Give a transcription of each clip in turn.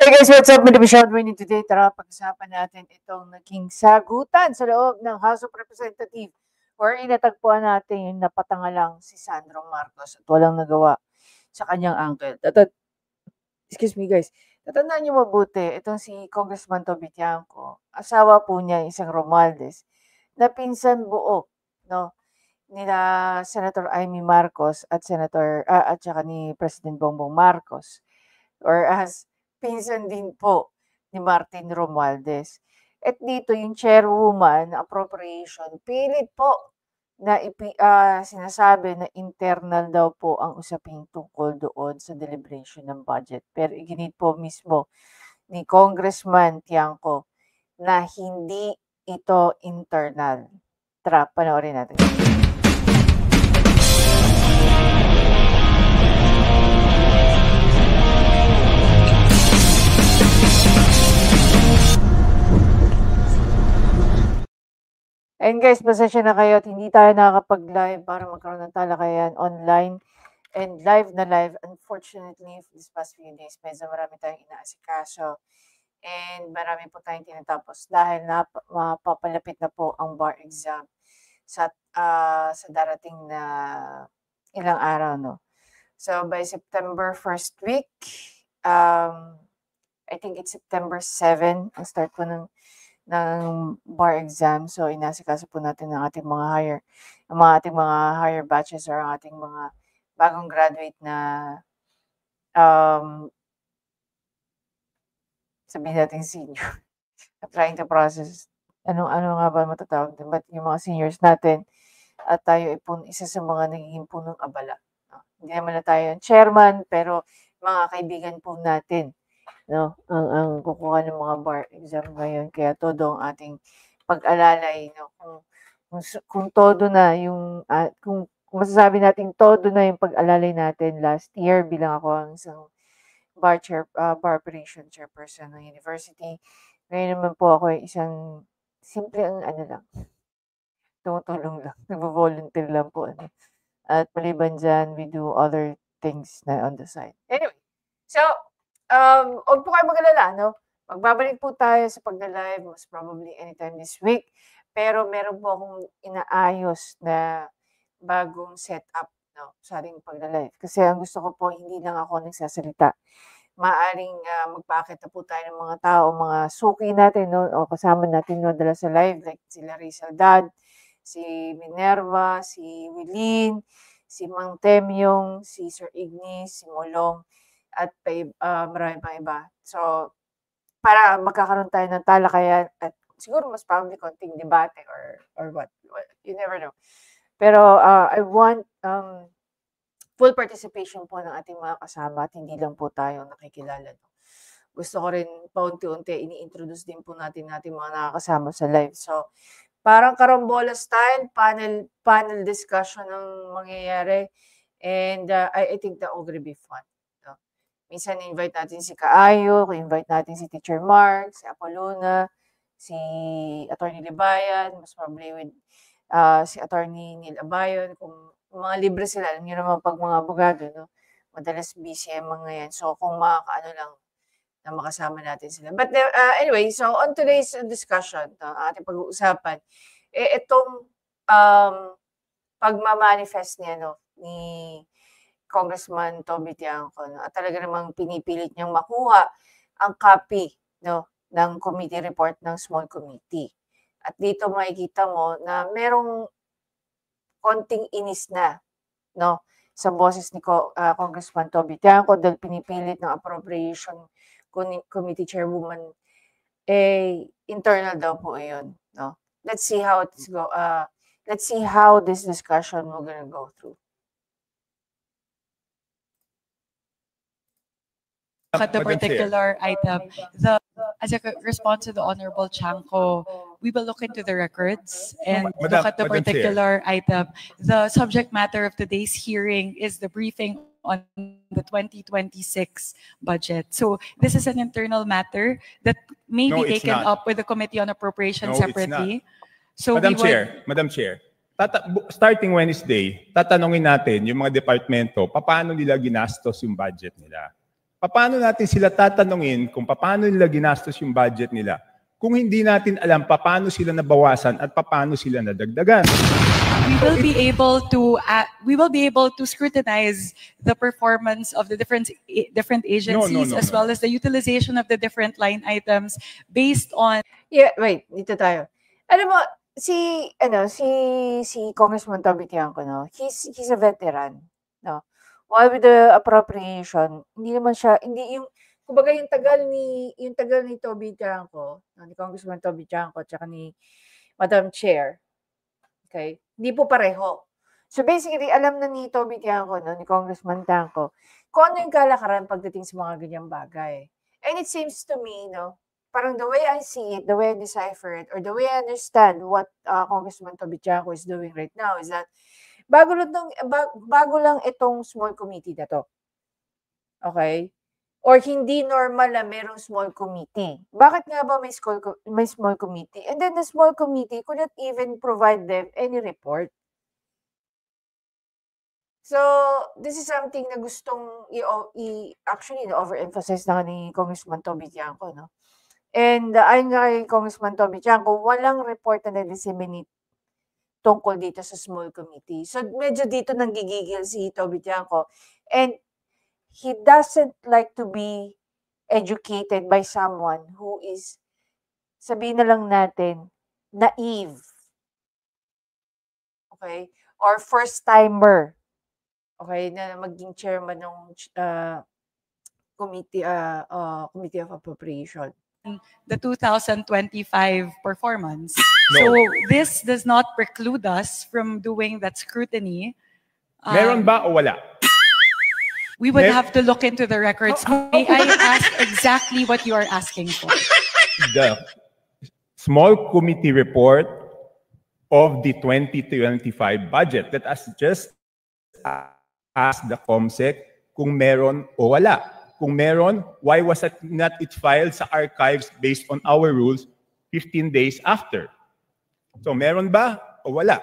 Hey guys, what's up? Madami siya winning today. Tara, pag-usapan natin itong naging sagutan sa loob ng House of Representatives wherein natagpuan natin yung napatangalang si Sandro Marcos at walang nagawa sa kanyang uncle. Excuse me guys, tatandaan niyo mabuti, itong si Congressman Toby Tiangco, asawa po niya isang Romualdez na pinsan buo, no? Nila Senator Amy Marcos at at saka ni President Bongbong Marcos. Or as pinsan din po ni Martin Romualdez. At dito yung chairwoman na appropriation, pilit po na sinasabi na internal daw po ang usaping tungkol doon sa deliberation ng budget. Pero iginit po mismo ni Congressman Tiangco na hindi ito internal. Tara, panoorin natin. And guys, pasensya na kayo at hindi tayo nakakapag-live para magkaroon ng talakayan online and live na live. Unfortunately, for this past few days, medyo marami tayong inaasikaso and marami po tayong tinatapos dahil mapapalapit na po ang bar exam sa darating na ilang araw, no? So, by September 1st week, I think it's September 7, ang start po ng bar exam. So, inasikaso po natin ng ating mga ating mga higher batches or ang ating mga bagong graduate na sabihin natin senior. Trying to process. Ano nga ba matatawag din? But yung mga seniors natin at tayo ay isa sa mga nagiging punong abala. No? Hindi naman na tayo yung chairman, pero mga kaibigan po natin, no, ang kukuha ng mga bar exam ngayon, kaya todo ang ating pag-alalay, no, kung todo na yung kung masasabi natin todo na yung pag-alalay natin last year bilang ako ang isang bar operation chairperson ng university. Ngayon naman po ako ay isang simple ang lang, tumutulong lang, nagvo-volunteer lang po, at maliban dyan, we do other things na on the side. Anyway, so huwag po kayo mag-alala, no? Magbabalik po tayo sa pagla-live most probably anytime this week. Pero meron po akong inaayos na bagong setup, no, sa ating pagla-live. Kasi ang gusto ko po, hindi lang ako nagsasalita. Maaring magpaakit na po tayo ng mga tao, mga suki natin, no, o kasama natin dala sa live, like sila Rizal Dad, si Minerva, si Willeen, si Mang Temyong, si Sir Ignis, si Molong, at marami pang iba. So, para magkakaroon tayo ng talakayan at siguro mas probably konting debate or what. You never know. Pero I want full participation po ng ating mga kasama at hindi lang po tayo nakikilala. No? Gusto ko rin paunti-unti ini-introduce din po natin mga nakakasama sa live. So, parang karambola style, panel discussion ang mangyayari. And I think that will be fun. Minsan invite natin si Kaayo, invite natin si Teacher Mark, si Apolona, si Attorney Libayan, mas probably with si Attorney Neil Abayon. Kung mga libre sila, alam niyo naman pag mga abogado, no? Madalas busy ang mga yan. So kung makakaano lang na makasama natin sila. But anyway, so on today's discussion, ating pag-uusapan, itong pagmamanifest niya, no, ni Congressman Toby Tiangco, no? At talaga namang pinipilit niyang makuha ang copy, no, ng committee report ng small committee. At dito makikita mo na merong konting inis na, no, sa boses ni Congressman Toby Tiangco dahil pinipilit ng appropriation committee chairwoman, internal daw po yun, no. Let's see how this discussion will gonna go through. At the particular item, as a response to the Honorable Tiangco, we will look into the records and look at the particular item. The subject matter of today's hearing is the briefing on the 2026 budget. So this is an internal matter that may be taken up with the Committee on Appropriation separately. So Madam Chair, starting Wednesday, tatanungin natin yung mga departamento, paano nila ginastos yung budget nila. paano natin sila tatanungin kung paano nila ginastos yung budget nila kung hindi natin alam paano sila nabawasan at paano sila nadagdagan? We will be able to scrutinize the performance of the different agencies as well as the utilization of the different line items based on. Yeah, wait, dito tayo. Alam mo, si Congressman Toby Tiangco, no, he's a veteran, no. While with the appropriation, hindi kumbaga yung tagal ni Toby Tiangco, no, ni Congressman Toby Tiangco, tsaka ni Madam Chair, okay, hindi po pareho. So basically, alam na ni Toby Tiangco, no, ni Congressman Tiangco, kung ano yung kalakaran pagdating sa mga ganyang bagay. And it seems to me, no, parang the way I see it, the way I decipher it, or the way I understand what Congressman Toby Tiangco is doing right now is that bago lang itong small committee na to. Okay? Or hindi normal na merong small committee. Bakit nga ba may small committee? And then the small committee could not even provide them any report. So, this is something na gustong actually overemphasize na ni Congressman Toby Tiangco, no? And ayon nga kay Congressman Toby Tiangco, walang report na na-disseminate tungkol dito sa small committee. So, medyo dito nanggigigil si Toby Tiangco. And he doesn't like to be educated by someone who is, sabihin na lang natin, naive. Okay? Or first-timer. Okay? Na maging chairman ng Committee of Appropriation. The 2025 performance. No. So this does not preclude us from doing that scrutiny. Meron ba o wala? We would have to look into the records. May I ask exactly what you are asking for? The small committee report of the 2025 budget. Let us just ask the COMSEC kung meron o wala. Kung meron, why was it not filed sa archives based on our rules 15 days after? So, meron ba o wala?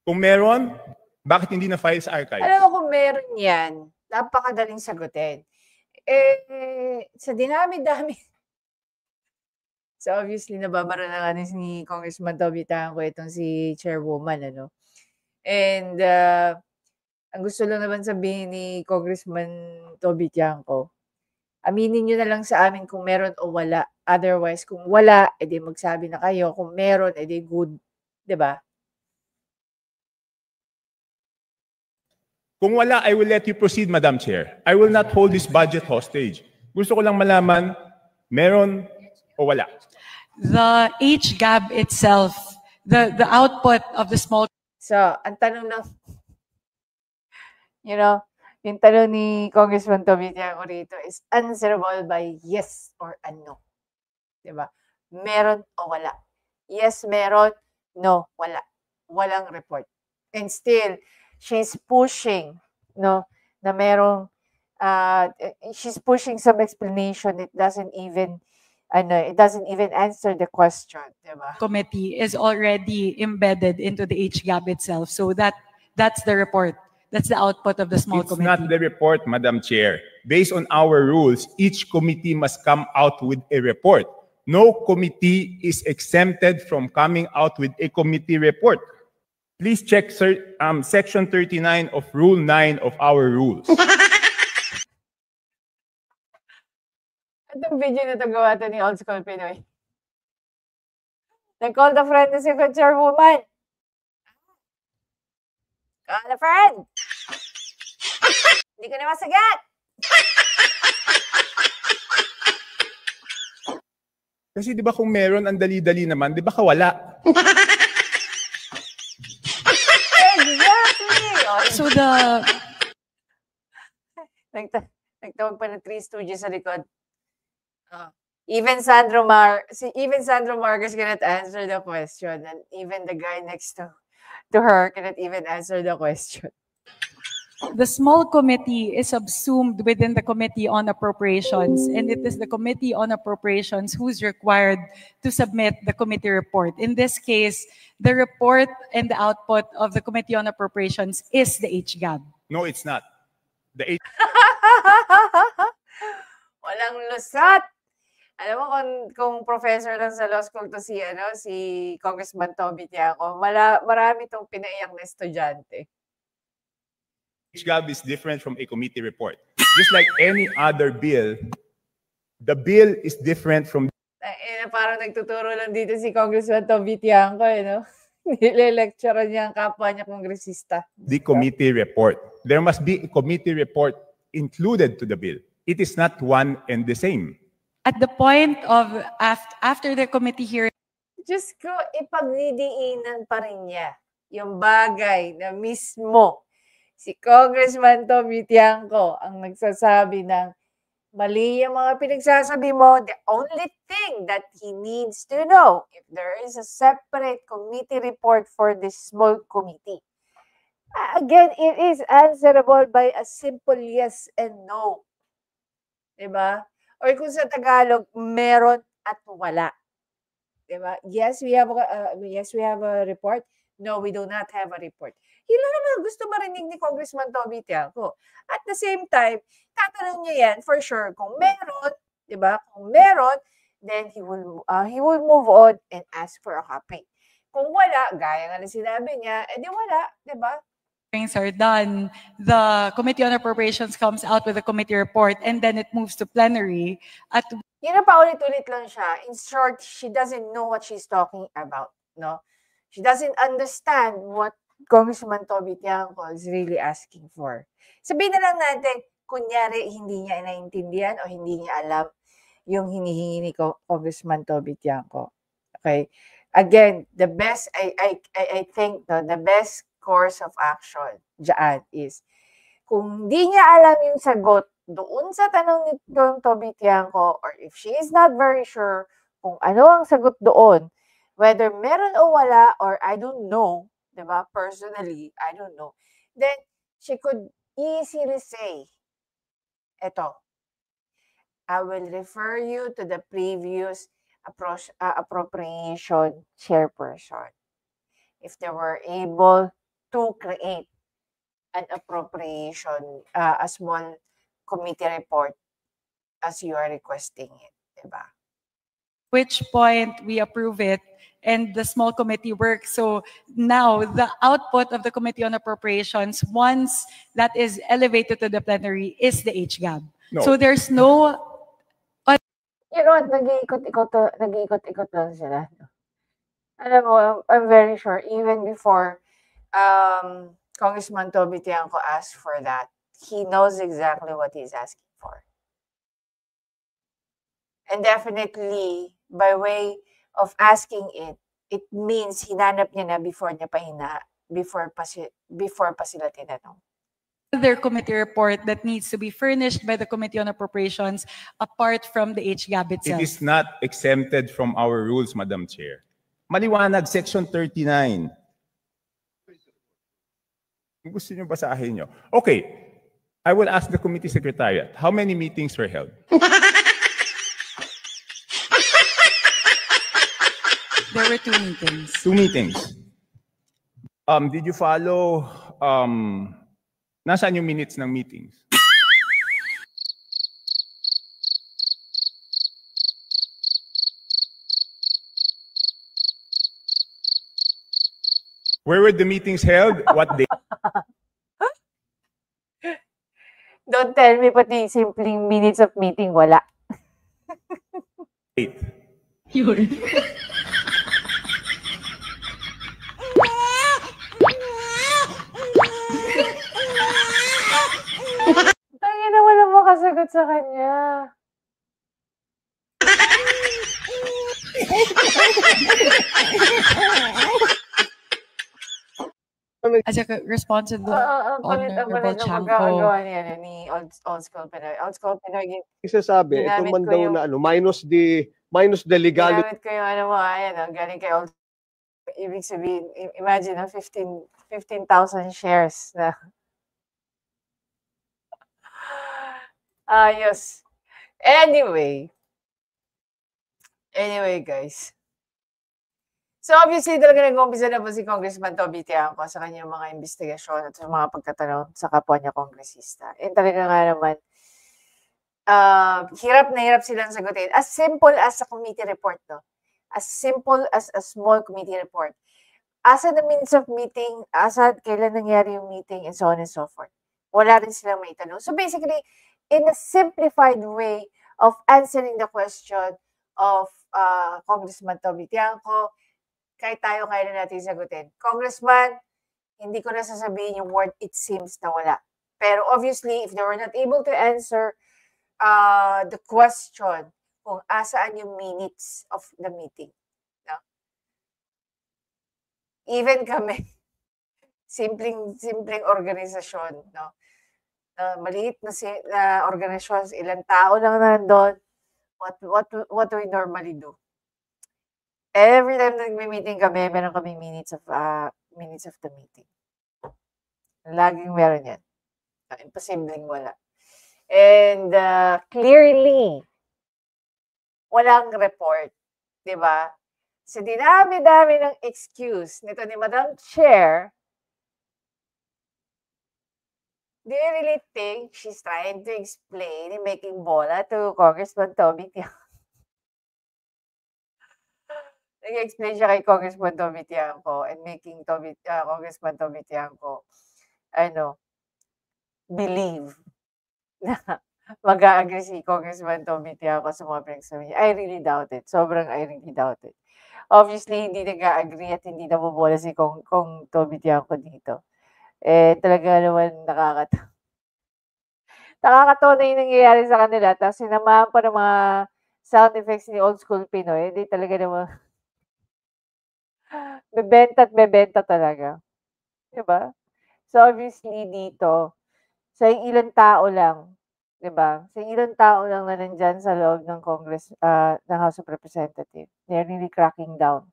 Kung meron, bakit hindi na-file sa archives? Alam mo kung meron yan, napakadaling sagutin. Sa dinami-dami. So, obviously, nababara na nga ni Congressman Toby Tiangco itong si Chairwoman, ano? And, ang gusto lang naman sabihin ni Congressman Toby Tiangco, aminin nyo na lang sa amin kung meron o wala. Otherwise, kung wala, edi magsabi na kayo. Kung meron, edi good. Diba? Kung wala, I will let you proceed, Madam Chair. I will not hold this budget hostage. Gusto ko lang malaman, meron o wala. The HGAB itself, the output of the small... So, ang tanong lang, yung tanong ni Congressman Toby Tiangco rito is answerable by yes or a no. Diba? Meron o wala. Yes, meron. No, wala. Walang report. And still, she's pushing, no, na merong, she's pushing some explanation. It doesn't even answer the question. Diba? Committee is already embedded into the HGAB itself. So that's the report. That's the output of the small committee. It's not the report, Madam Chair. Based on our rules, each committee must come out with a report. No committee is exempted from coming out with a committee report. Please check Section 39 of Rule 9 of our rules. Itong video na ito gawa ito ni Old School Pinoy. Nag-call the friend na si Chairwoman. Call the friend! Hindi ko na masagat! Kasi di ba kung meron, ang dali-dali naman, di ba kawala? Exactly! So Nagtawag pa ng 3 Stooges sa likod. Even Sandro Marcos cannot answer the question, and even the guy next to her cannot even answer the question. The small committee is subsumed within the Committee on Appropriations, and it is the Committee on Appropriations who's required to submit the committee report. In this case, the report and the output of the Committee on Appropriations is the HGAB. No, it's not. The Walang lusot. Alam mo kung professor lang sa law school to si Congressman Toby Tiaco, marami tong pinaiyak na estudyante. HGAB is different from a committee report. Just like any other bill, the bill is different from... Parang nagtuturo lang dito si Congressman Toby Tiaco, no? Nile-lecture niya ang kapwa niya kongresista. The committee report. There must be a committee report included to the bill. It is not one and the same. At the point of after the committee hearing, Diyos ko, ipagdidiinan pa rin niya yung bagay na mismo si Congressman Toby Tiaco ang nagsasabi ng mali yung mga pinagsasabi mo. The only thing that he needs to know, if there is a separate committee report for this small committee, again, it is answerable by a simple yes and no. Diba? Or kung sa Tagalog, meron at wala. Diba? Yes, we have a report. No, we do not have a report. Yun lang naman gusto marinig ni Congressman Toby Tiaco. At the same time, tatanong niya yan for sure kung meron, diba? Kung meron, then he will move on and ask for a copy. Kung wala, gaya nga na sinabi niya, edi wala, diba? Are done, the Committee on Appropriations comes out with a committee report and then it moves to plenary. At yun na paulit-ulit lang siya. In short, she doesn't know what she's talking about, no? She doesn't understand what Congressman Toby Tiaco is really asking for. Sabihin na lang natin, kunyari hindi niya naiintindihan o hindi niya alam yung hinihingi ni Congressman Toby Tiaco. Okay? Again, the best, I think, no, the best course of action dyan is kung di niya alam yung sagot doon sa tanong ni Toby Tiaco, or if she is not very sure kung ano ang sagot doon, whether meron o wala, or I don't know, diba? Personally, I don't know, then she could easily say, eto, I will refer you to the previous appropriation chairperson. If they were able to create an appropriation, a small committee report as you are requesting it, diba? Which point we approve it and the small committee works. So now the output of the Committee on Appropriations, once that is elevated to the plenary, is the HGAB. No. So there's no... You know what, nag-iikot-ikot lang sila. Alam mo, I'm very sure, even before Congressman Toby Tiaco asked for that, he knows exactly what he's asking for. And definitely, by way of asking it, it means hinanap niya na before pa sila tinanong. Their committee report that needs to be furnished by the Committee on Appropriations apart from the HGAB itself. It is not exempted from our rules, Madam Chair. Maliwanag, Section 39. Gusto niyo basahin niyo? Okay, I will ask the committee secretariat, how many meetings were held? There were 2 meetings. 2 meetings. Did you follow, nasaan yung minutes ng meetings? Where were the meetings held? What day? Don't tell me pati simpleng minutes of meeting, wala. Date. Yun. Tangina na walang makasagot sa kanya. As a response to the Honorable Chanco. Pagkakagawa niya ni Old School Pinoy. Old School Pinoy, Isasabi, ito ginamit man ko daw yung- na ano, minus the legality. ginamit ko yung ano mo, ayan, galing kay Old. Ibig sabihin, imagine na 15,000 shares na. Ayos. Anyway, guys. So obviously talaga nag-uumpisa na po si Congressman Toby Tiangco sa kanyang mga investigasyon at sa mga pagtatanong sa kapwa niya kongresista. And talaga nga naman, hirap na hirap silang sagutin. As simple as a committee report, no? As simple as a small committee report. Asa the means of meeting, asa kailan nangyari yung meeting, and so on and so forth. Wala rin silang may tanong. So basically, in a simplified way of answering the question of Congressman Toby Tiangco, kahit tayo kaya na natin sagutin. Congressman, hindi ko na sasabihin yung word it seems na wala. Pero obviously, if they were not able to answer the question kung asaan yung minutes of the meeting. No? Even kami, simpleng organisasyon, no? Maliit na organisasyon, ilang tao lang nandun, what do we normally do? Every time na nagme-meeting kami, meron kami minutes of the meeting. Laging meron yan. Imposibleng wala. And clearly, walang report. Diba? Sa dinami-dami ng excuse nito ni Madam Chair, do you really think she's trying to explain and making bola to Congressman Toby Tiangco? Nag-explain siya kay Congressman Toby Tiangco and making Congressman Toby Tiangco, believe na mag-a-agree si Congressman Toby Tiangco sa mga pinagsabi niya. I really doubt it. Sobrang I really doubt it. Obviously, hindi nag-a-agree at hindi nabobola si Kong Toby Tiangco dito. Talaga naman nakakatawa na yung nangyayari sa kanila. Tapos sinamahan pa ng mga sound effects ni Old School Pinoy. Hindi talaga naman bebenta talaga. Diba? So, obviously, dito, sa ilang tao lang, diba? Sa ilang tao lang na nandyan sa loob ng Congress, ng House of Representatives, they're really cracking down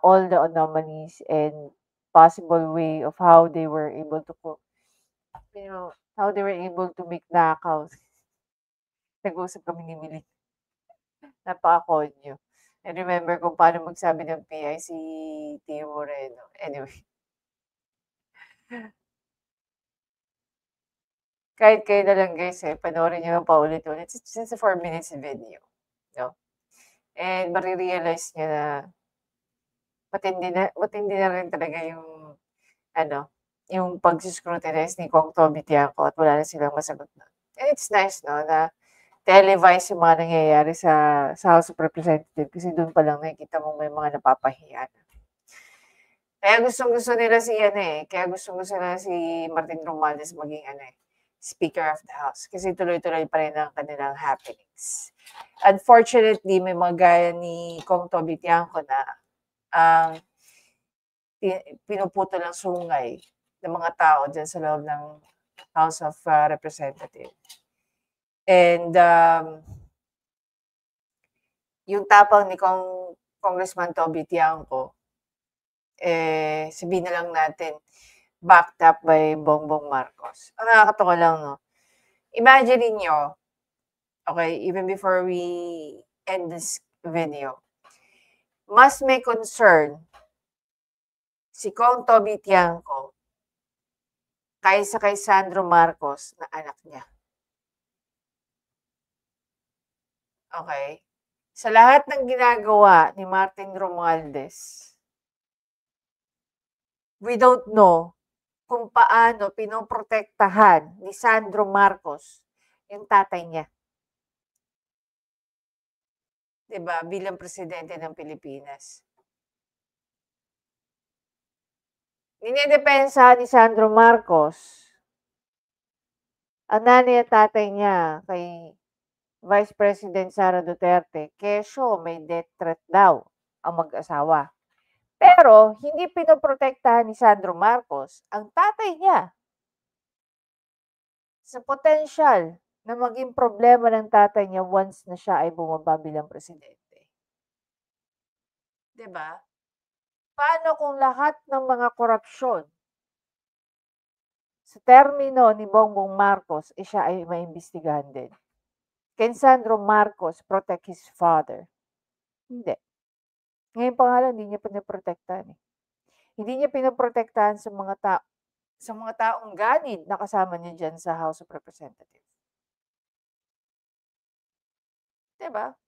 all the anomalies and possible way of how they were able to make knockouts. Nag-usap kami ni Millie. Napaka-konyo. And remember kung paano magsabi ng PI si Tio Moreno. Anyway. Kahit kayo na lang guys panoorin nyo lang paulit-ulit. Since 4 minutes video. No? And marirealize nyo na matindi na rin talaga yung yung pag-scrutinize ni Kong Toby Tiangco at wala na silang masagot na. And it's nice, no, na televise yung mga nangyayari sa House of Representatives kasi doon pa lang nakikita mo may mga napapahiya. Kaya gustong-gusto nila si Martin Romualdez maging Speaker of the House kasi tuloy-tuloy pa rin ang kanilang happenings. Unfortunately, may mga gaya ni Kong Toby Tiangco na pinuputo ng sungay ng mga tao dyan sa loob ng House of Representatives. And yung tapang ni Congressman Toby Tiangco, sabihin na lang natin, backed up by Bongbong Marcos. Ang nakakatawa lang, no? Imagine niyo, okay, even before we end this video, mas may concern si Kong Toby Tiangco kaysa kay Sandro Marcos na anak niya. Okay? Sa lahat ng ginagawa ni Martin Romualdez, we don't know kung paano pinoprotektahan ni Sandro Marcos yung tatay niya. Diba? Bilang presidente ng Pilipinas. Ninedepensa ni Sandro Marcos ang nanay at tatay niya kay Vice President Sara Duterte, kesyo may death threat daw ang mag-asawa. Pero hindi pinoprotektahan ni Sandro Marcos ang tatay niya sa potensyal na maging problema ng tatay niya once na siya ay bumaba bilang presidente. Diba? Paano kung lahat ng mga korupsyon sa termino ni Bongbong Marcos siya ay maimbestigahan din? Can Sandro Marcos protect his father? Hindi. Ngayon pa nga lang, hindi niya pinoprotektahan eh. Hindi niya pinoprotektahan sa mga taong ganid na kasama niya dyan sa House of Representatives. Diba?